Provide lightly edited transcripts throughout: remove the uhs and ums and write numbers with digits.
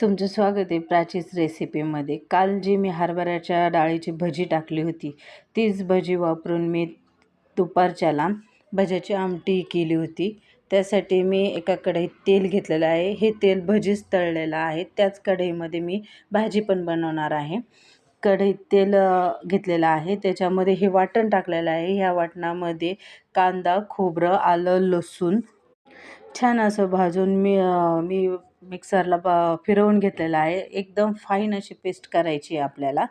तुमचं स्वागत आहे प्राचीच रेसिपीमध्ये. काल जी मी हरभऱ्याच्या डाळीची भजी टाकली होती, तीच भजी वापरून मी दुपारच्याला भज्याची आमटी केली होती. त्यासाठी मी एका कढईत तेल घेतलेलं आहे. हे तेल भजीच तळलेलं आहे. त्याच कढईमध्ये मी भाजी पण बनवणार आहे. कढईत तेल घेतलेलं आहे. त्याच्यामध्ये हे वाटण टाकलेलं आहे. ह्या वाटणामध्ये कांदा, खोबरं, आलं, लसूण छान असं भाजून मी मिक्सरला फिरवून घेतलेलं आहे. एकदम फाईन अशी पेस्ट करायची आहे आपल्याला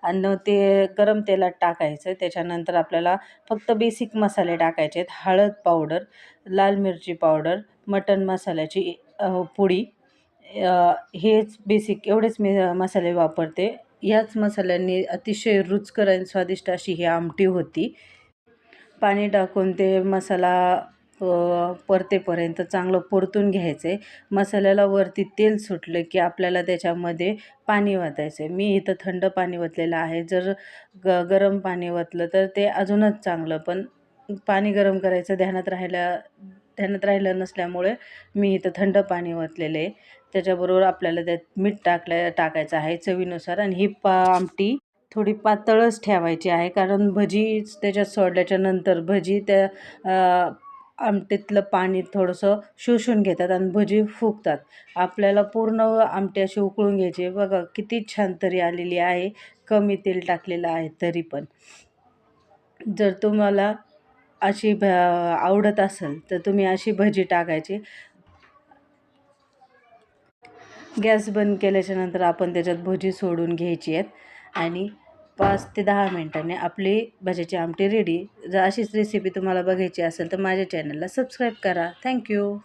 आणि ते गरम तेलात टाकायचं. त्याच्यानंतर आपल्याला फक्त बेसिक मसाले टाकायचे आहेत. हळद पावडर, लाल मिरची पावडर, मटण मसाल्याची पुडी, हेच बेसिक एवढेच मी मसाले वापरते. याच मसाल्यांनी अतिशय रुचकर आणि स्वादिष्ट अशी ही आमटी होती. पाणी टाकून ते मसाला परतेपर्यंत चांगलं परतून घ्यायचं आहे. मसाल्याला वरती तेल सुटलं की आपल्याला त्याच्यामध्ये पाणी ओतायचं आहे. मी इथं थंड पाणी ओतलेलं आहे. जर गरम पाणी ओतलं तर ते अजूनच चांगलं, पण पाणी गरम करायचं ध्यानात राहिलं नसल्यामुळे मी इथं थंड पाणी ओतलेलं आहे. त्याच्याबरोबर आपल्याला त्यात मीठ टाकायचं आहे चवीनुसार आणि ही आमटी थोडी पातळच ठेवायची आहे, कारण भजी त्याच्यात सोडल्याच्या नंतर भजी त्या आमटीतलं पाणी थोडंसं शोषून घेतात आणि भजी फुगतात. आपल्याला पूर्ण आमटी अशी उकळून घ्यायची. बघा किती छान तरी आलेली आहे. कमी तेल टाकलेलं आहे तरी पण. जर तुम्हाला अशी आवडत असेल तर तुम्ही अशी भजी टाकायची. गॅस बंद केल्याच्या नंतर आपण त्याच्यात भजी सोडून घ्यायची आहेत आणि 5 ते 10 मिनिटांनी आपली भज्याची आमटी रेडी. जर अशीच रेसिपी तुम्हाला बघायची असेल तर माझ्या चॅनलला सबस्क्राईब करा. थँक्यू.